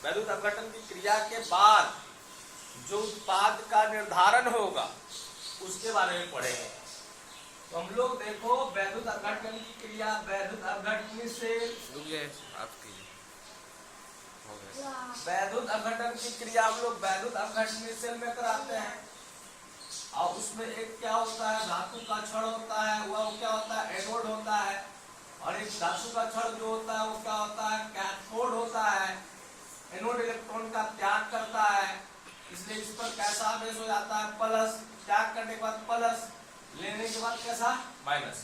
वैद्युत अपघटन की क्रिया के बाद जो उत्पाद का निर्धारण होगा उसके बारे में पढ़ेंगे। तो हम लोग देखो वैद्युत अपघटन की क्रिया, वैद्युत अपघटन से वैद्युत अपघटन की क्रिया हम लोग वैद्युत अपघटन सेल में कराते हैं। और उसमें एक क्या होता है, धातु का छड़ होता है, वह क्या होता है, एनोड होता है। और एक धातु का छड़ जो होता है वो क्या होता है, कैथोड होता है। एनोड इलेक्ट्रॉन का त्याग करता है, इसलिए इस पर कैसा आवेश हो जाता है, प्लस। त्याग करने के बाद प्लस, लेने के बाद कैसा, माइनस।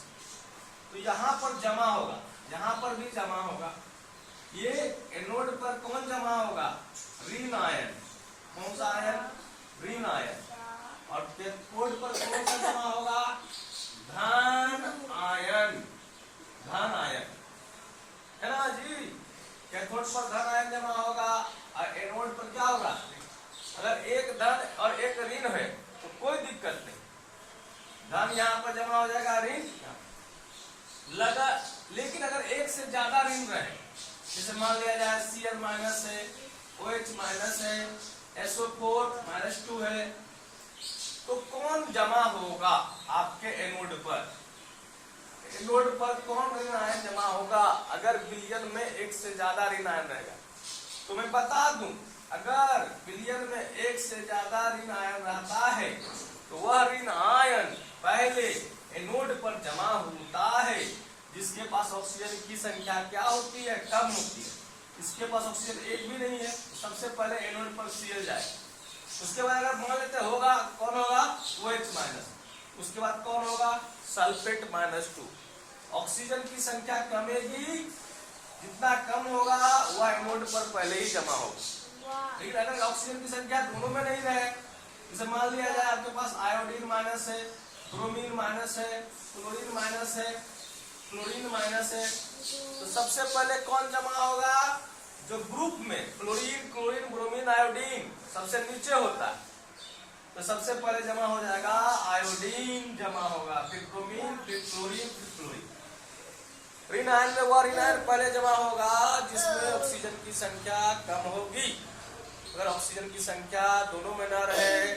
तो यहाँ पर जमा होगा, यहाँ पर भी जमा होगा। ये एनोड पर कौन जमा होगा, ऋण आयन। कौन सा आयन, ऋण आयन। और कैथोड पर कौन सा जमा होगा, धन आयन। धन आयन है ना जी। कैथोड पर धन आयन जमा होगा और एनोड पर क्या होगा, अगर एक धन और एक ऋण है तो कोई दिक्कत नहीं, धन यहाँ पर जमा हो जाएगा, ऋण लगा। लेकिन अगर एक से ज्यादा ऋण रहे, जैसे मान लिया जाए Cl माइनस है, OH माइनस है, SO4 -2 है, तो कौन जमा होगा आपके एनोड पर, एनोड पर कौन ऋण आयन जमा होगा अगर विलयन में एक से ज्यादा ऋण आयन रहेगा। तो मैं बता दूं, अगर विलयन में एक से ज्यादा ऋण आयन रहता है तो वह ऋण आयन पहले एनोड पर जमा होता है, जिसके पास ऑक्सीजन की संख्या क्या होती है, कम होती है। इसके पास ऑक्सीजन एक भी नहीं है, सबसे पहले एनोड पर Cl जाए। उसके बाद अगर मान लेते होगा, कौन होगा, OH माइनस। उसके बाद कौन होगा, सल्फेट -2। ऑक्सीजन की संख्या कमेगी, जितना कम होगा वह एनोड पर पहले ही जमा होगा। लेकिन अगर ऑक्सीजन की संख्या दोनों में नहीं रहे, जैसे मान लिया जाए आपके पास आयोडीन माइनस है, ब्रोमीन माइनस है, क्लोरीन माइनस है, क्लोरीन माइनस है, तो सबसे पहले कौन जमा होगा, जो ग्रुप में क्लोरीन, क्लोरीन, ब्रोमीन, आयोडीन सबसे नीचे होता है, तो सबसे पहले जमा हो जाएगा आयोडीन जमा होगा, फिर ब्रोमीन, फिर क्लोरीन, फिर क्लोरीन। ऋण आयन में वह ऋण आयन पहले जमा होगा जिसमें ऑक्सीजन की संख्या कम होगी। अगर ऑक्सीजन की संख्या दोनों में न रहे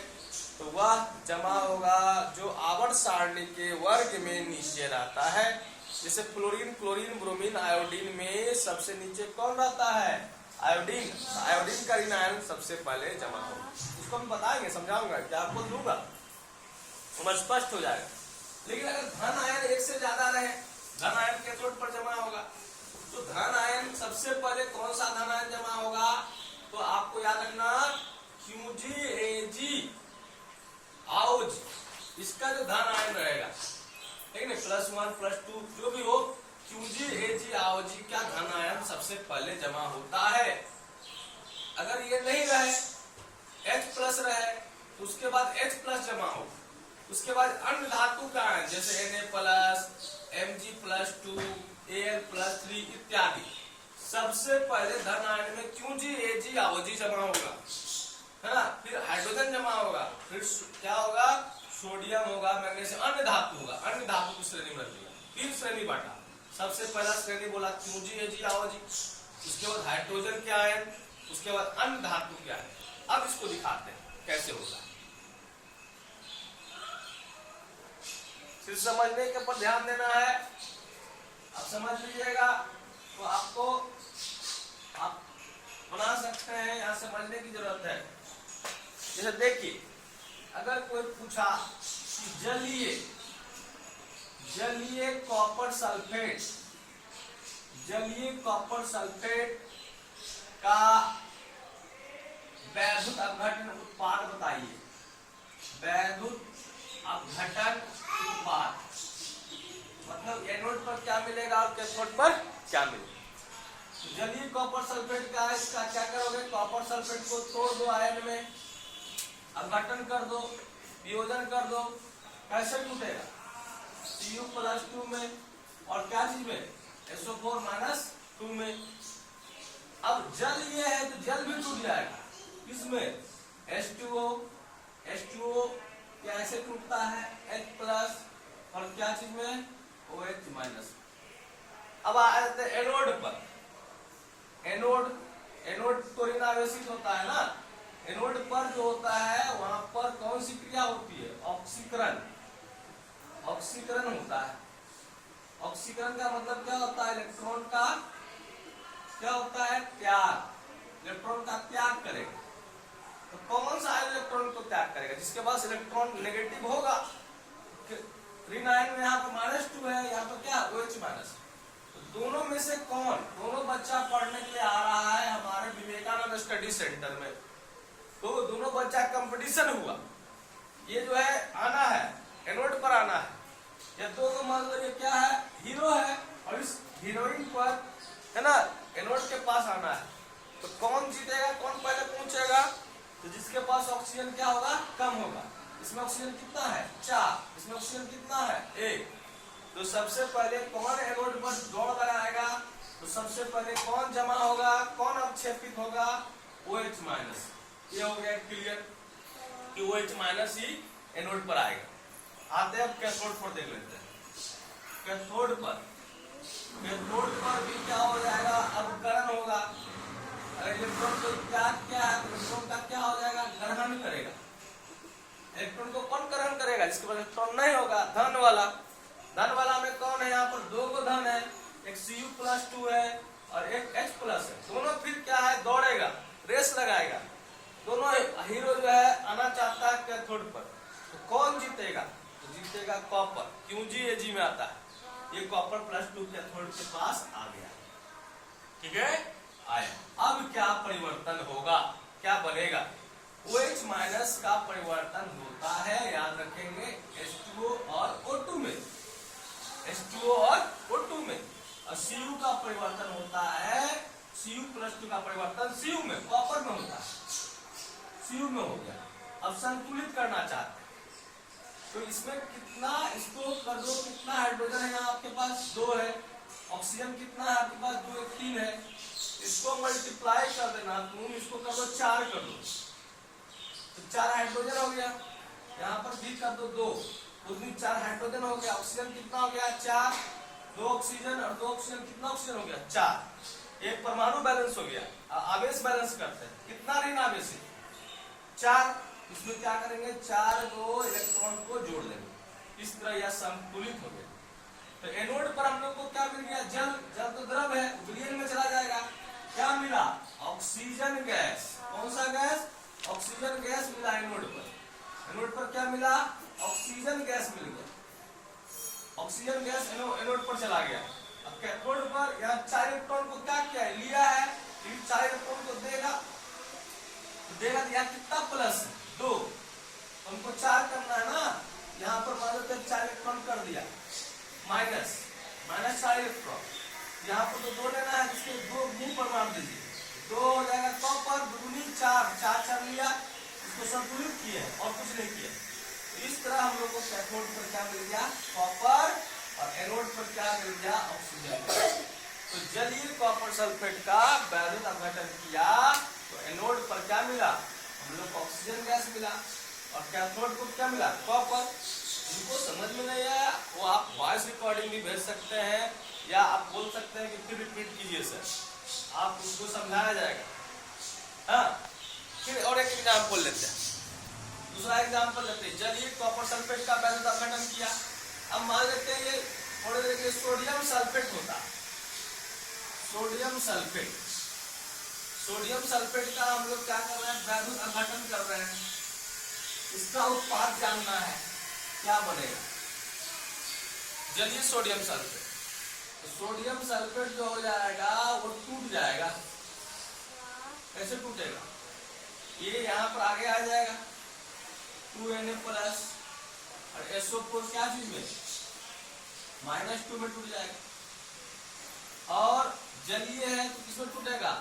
तो वह जमा होगा जो आवर्त सारणी के वर्ग में नीचे रहता है। जैसे फ्लोरीन, क्लोरीन, ब्रोमीन, आयोडीन में सबसे नीचे कौन रहता है, आयोडीन। आयोडीन का ऋण आयन सबसे पहले जमा होगा। इसको हम बताएंगे, समझाऊंगा, क्या आपको दूंगा, तो स्पष्ट हो जाएगा। लेकिन अगर धन आयन एक से ज्यादा रहे, धन आयन कैथोड पर जमा होगा, तो धन आयन सबसे पहले कौन सा धन आयन जमा होगा, तो आपको याद रखना QgAg आओज, इसका जो धन आयन रहेगा, ठीक है, +1 +2 जो भी हो, QgAg आओज का धन आयन सबसे पहले जमा होता है। अगर ये नहीं रहे, H+ रहे, तो उसके बाद H+ जमा हो। उसके बाद अन्य धातु का आयन जैसे Na+, Mg+2, Al+3 इत्यादि, सबसे पहले धन आयन में QgAg आओज जमा होगा, है ना। फिर हाइड्रोजन जमा होगा, फिर क्या होगा, सोडियम होगा, मैग्नीशियम, अन्य धातु होगा। अन्य धातु की श्रेणी में रखिएगा, 3 श्रेणी बांटा। सबसे पहला श्रेणी बोला QgAg आओज, उसके बाद हाइड्रोजन के आयन, उसके बाद अन्य धातु के आयन। अब इसको दिखाते हैं कैसे होता है, सिर्फ समझने के ऊपर ध्यान देना है। आप समझ लीजिएगा तो आपको आप बना सकते हैं, यहाँ समझने की जरूरत है। जैसे देखिए, अगर कोई पूछा कि जलीय कॉपर सल्फेट, जलीय कॉपर सल्फेट का वैद्युत अपघटन उत्पाद बताइए, वैद्युत अपघटन उत्पाद मतलब एनोड पर क्या मिलेगा और कैथोड पर क्या मिलेगा। जलीय कॉपर सल्फेट का, इसका क्या करोगे, कॉपर सल्फेट को तोड़ दो आयन में, अपघटन कर दो, वियोजन कर दो, कैसे टूटेगा, Cu+2 में, और क्या चीज में, SO4 -2 में। अब जल ये है तो जल भी टूट जाएगा, किसमें, H2O कैसे टूटता है, H+, और क्या चीज में, OH-। अब आ जाते एनोड पर। एनोड एनोड तो ऋण आवेशित होता है ना, एनोड पर जो होता है वहां पर कौन सी क्रिया होती है? ऑक्सीकरण। ऑक्सीकरण होता है। ऑक्सीकरण का मतलब क्या होता है? इलेक्ट्रॉन का क्या होता है? त्याग। इलेक्ट्रॉन का त्याग करेगा। तो कौन सा इलेक्ट्रॉन को त्याग करेगा? जिसके पास इलेक्ट्रॉन नेगेटिव होगा। ऋण आयन में यहाँ पर -2 है, यहाँ पर क्या OH माइनस। तो दोनों में से कौन? दोनों बच्चा पढ़ने के लिए आ रहा है हमारे विवेकानंद स्टडी सेंटर में, तो दोनों बच्चा कंपटीशन हुआ। ये जो है आना है, एनोड पर आना है। ये दो मान लो ये क्या है? हीरो है, और इस हीरोइन पर है ना एनोड के पास आना है। तो कौन जीतेगा? कौन पहले पहुंचेगा? तो जिसके पास ऑक्सीजन क्या होगा? कम होगा। इसमें ऑक्सीजन कितना है? 4। इसमें ऑक्सीजन कितना है? 1। तो सबसे पहले कौन एनोड पर दौड़ लगाएगा? तो सबसे पहले कौन जमा होगा? कौन अवक्षेपित होगा? OH minus. ये हो गया क्लियर कि OH माइनस ही एनोड पर आएगा। आते हैं अब कैथोड पर देख लेते हैं। कैथोड पर भी क्या हो जाएगा? अवकरण होगा। इलेक्ट्रॉन को त्याग क्या है? इलेक्ट्रॉन का क्या हो जाएगा? ग्रहण करेगा। इलेक्ट्रॉन को कौन ग्रहण करेगा? जिसके पास इलेक्ट्रॉन नहीं होगा, धन वाला। धन वाला में कौन है? यहाँ पर 2 को धन है, एक Cu+2 है और एक H+ है। दोनों फिर क्या है? दौड़ेगा, रेस लगाएगा। दोनों हीरो जो है आना चाहता है कैथोड पर। तो कौन जीतेगा? तो जीतेगा कॉपर। क्यों जी? ये जी में आता है। ये Copper+2 कैथोड के पास आ गया। ठीक है, आया। अब क्या परिवर्तन होगा? क्या बनेगा? OH माइनस का परिवर्तन होता है, याद रखेंगे, H2O और O2 में। H2O और O2 में। और Cu का परिवर्तन होता है, Cu+2 का परिवर्तन Cu में, कॉपर में होता है। Cu में हो गया। अब संतुलित करना चाहते हैं तो इसमें कितना, इसको कर दो, कितना हाइड्रोजन है यहाँ आपके पास? 2 है। ऑक्सीजन कितना है आपके पास? 2 1 3 है। इसको मल्टीप्लाई कर देना, तुम इसको कर दो 4 कर दो, तो 4 हाइड्रोजन हो गया। यहाँ पर भी कर दो 2, उसमें 4 हाइड्रोजन हो गया। ऑक्सीजन कितना हो गया? 4। 2 ऑक्सीजन और 2 ऑक्सीजन, कितना ऑक्सीजन हो गया? 4। एक परमाणु बैलेंस हो गया। आवेश बैलेंस करते हैं, कितना ऋण आवेश है? 4। इसमें क्या करेंगे? 4 को इलेक्ट्रॉन को जोड़ लेंगे। इस तरह यह संतुलित हो गया। तो एनोड पर हम लोग को क्या मिल गया? जल। जल तो द्रव है, विलयन में चला जाएगा। क्या मिला? Oxygen gas. कौन सा गैस? ऑक्सीजन गैस मिला एनोड पर। एनोड पर क्या मिला? ऑक्सीजन गैस मिल गया। ऑक्सीजन गैस एनोड पर चला गया। अब कैथोड पर यहाँ 4 इलेक्ट्रॉन को क्या किया है? लिया है। 4 इलेक्ट्रॉन को देगा, देगा। यहाँ कितना प्लस? 2। हमको 4 करना है ना। यहाँ पर मान लो 4 इलेक्ट्रॉन कर दिया, माइनस 4 इलेक्ट्रॉन। यहाँ पर तो 2 लेना है, जिसके 2 मुंह पर मार दीजिए। 2 हो जाएगा कॉपर, 2 4 4 लिया, इसको संतुलित किए और कुछ नहीं किया। इस तरह हम लोग को कैथोड पर क्या मिल गया? कॉपर। और एनोड पर क्या मिल गया? ऑक्सीजन। तो जलीय कॉपर सल्फेट का वैद्युत अपघटन किया तो एनोड पर क्या मिला? हम लोग को ऑक्सीजन गैस मिला। और कैथोड को क्या मिला? कॉपर। जिनको समझ में नहीं आया वो आप वॉइस रिकॉर्डिंग भी भेज सकते हैं, या आप बोल सकते हैं कि फिर रिपीट कीजिए सर, आप उसको समझाया जाएगा। हाँ, फिर और एक एग्जाम्पल लेते हैं। दूसरा एग्जाम्पल लेते हैं। जलीय कॉपर सल्फेट का वैद्युत अपघटन किया। अब मान लेते हैं ये थोड़े देर के सोडियम सल्फेट होता है। सोडियम सल्फेट, सोडियम सल्फेट का हम लोग क्या कर रहे हैं? वैद्युत अपघटन कर रहे हैं। इसका उत्पाद जानना है, क्या बनेगा? जलीय सोडियम सल्फेट। तो सोडियम सल्फेट जो हो जाएगा वो टूट जाएगा। कैसे टूटेगा? ये यहाँ पर आगे आ जाएगा 2Na+ और SO4 क्या चीज में? -2 में टूट जाएगा। और जलीय है तो किसमें टूटेगा?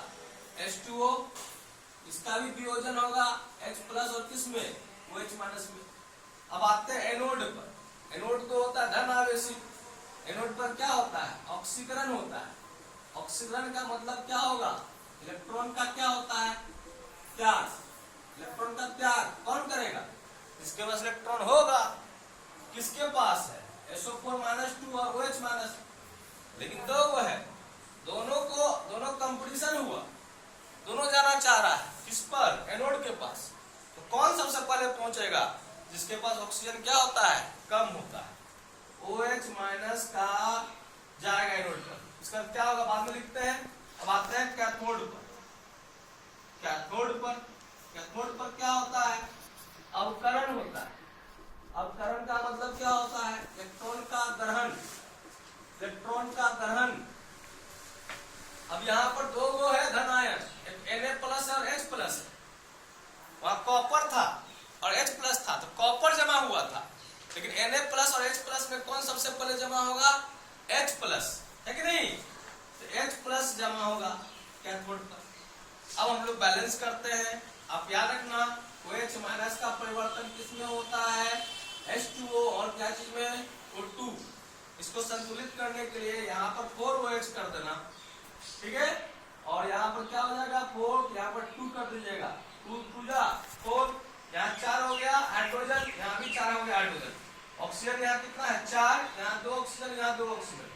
H2O। इसका भी वियोजन होगा H+ और किसमें? OH- में। अब आते हैं एनोड पर। एनोड तो होता है धन आवेशित। एनोड पर क्या होता है? ऑक्सीकरण होता है। ऑक्सीकरण का मतलब क्या होगा? इलेक्ट्रॉन का क्या होता है? त्याग। इलेक्ट्रॉन का त्याग कौन करेगा? जिसके पास इलेक्ट्रॉन होगा। किसके पास है? SO4-2 और OH-। लेकिन 2 है, दोनों कंपटीशन हुआ, दोनों चाह रहा है, किस पर, एनोड के पास। तो कौन सबसे पहले पहुंचेगा, जिसके पास ऑक्सीजन क्या होता है, कम होता है। OH माइनस का जाएगा एनोड पर, इसका क्या होगा बाद में लिखते हैं। अब आते हैं कैथोड पर। कैथोड पर क्या होता है, अवकरण होता है। अवकरण का मतलब क्या होता है, इलेक्ट्रॉन का ग्रहण। अब यहाँ पर दो गो है धन आयन, एक Na प्लस और H प्लस है। वहां कॉपर था और H प्लस था, तो कॉपर जमा हुआ था, लेकिन Na प्लस और H प्लस में कौन सबसे पहले जमा होगा, H प्लस, है कि नहीं। तो H प्लस जमा होगा कैथोड पर। अब हम लोग बैलेंस करते हैं। आप याद रखना, OH माइनस का परिवर्तन किसमें होता है, H2O और क्या चीज में, O2। इसको संतुलित करने के लिए यहाँ पर 4OH कर देना, ठीक है। और यहाँ पर क्या हो जाएगा 4, यहाँ पर 2 कर दीजिएगा, 2 2 जा 4, यहाँ 4 हो गया हाइड्रोजन, यहाँ भी 4 हो गया हाइड्रोजन। ऑक्सीजन यहाँ कितना है 4, यहाँ 2 ऑक्सीजन, यहाँ 2 ऑक्सीजन,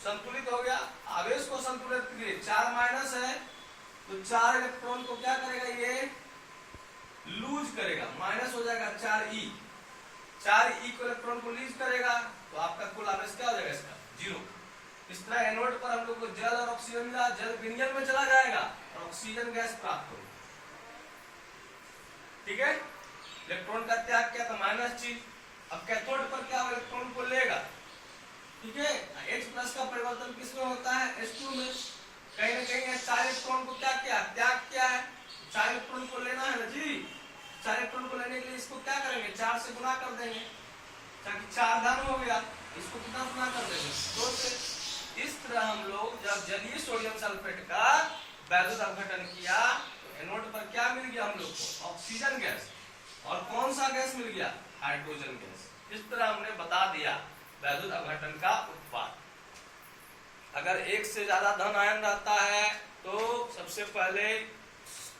संतुलित हो गया। आवेश को संतुलित के लिए 4 माइनस है, तो 4 इलेक्ट्रॉन को क्या करेगा, ये लूज करेगा, माइनस हो जाएगा 4E। 4E को इलेक्ट्रॉन को लूज करेगा, तो आपका कुल आवेश क्या हो जाएगा इसका, 0। इस तरह एनोड पर हम लोग को जल और ऑक्सीजन मिला, जल विनिमय में चला जाएगा और ऑक्सीजन गैस प्राप्त होगी, ठीक है। इलेक्ट्रॉन का त्याग किया तो माइनस चीज। अब कैथोड पर क्या इलेक्ट्रॉन को लेगा, ठीक है। H प्लस का परिवर्तन किसमें होता है, H2 में। कहीं ना कहीं 4 इलेक्ट्रॉन को क्या किया, त्याग किया है, 4 इलेक्ट्रॉन को लेना है ना जी। 4 इलेक्ट्रॉन को लेने के लिए इसको क्या करेंगे, 4 से गुना कर देंगे, ताकि 4 धन हो गया, इसको कितना गुना कर देंगे, 2 से। इस तरह हम लोग जब जलीय सोडियम सल्फेट का वैद्युत अपघटन किया, तो एनोड पर क्या मिल गया हम लोग को, ऑक्सीजन गैस। और कौन सा गैस मिल गया, हाइड्रोजन गैस। इस तरह हमने बता दिया वैद्युत अपघटन का उत्पाद। अगर एक से ज्यादा धन आयन रहता है तो सबसे पहले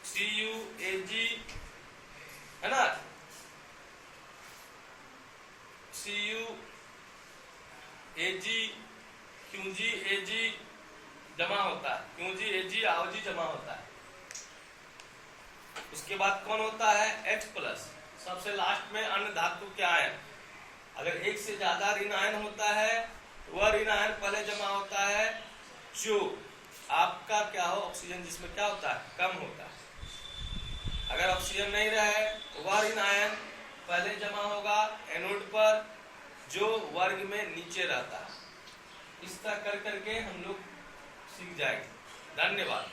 CuAg, है ना, CuAg QgAg जमा होता है, QgAg AOG जमा होता है। उसके बाद कौन होता है, H प्लस। सबसे लास्ट में अन्य धातु के आयन। अगर एक से ज्यादा ऋण आयन होता है, वह ऋण आयन पहले जमा होता है, जो आपका क्या हो, ऑक्सीजन जिसमें क्या होता है, कम होता है। अगर ऑक्सीजन नहीं रहे तो वह ऋण आयन पहले जमा होगा एनोड पर, जो वर्ग में नीचे रहता है। इस तरह कर करके हम लोग सीख जाएंगे। धन्यवाद।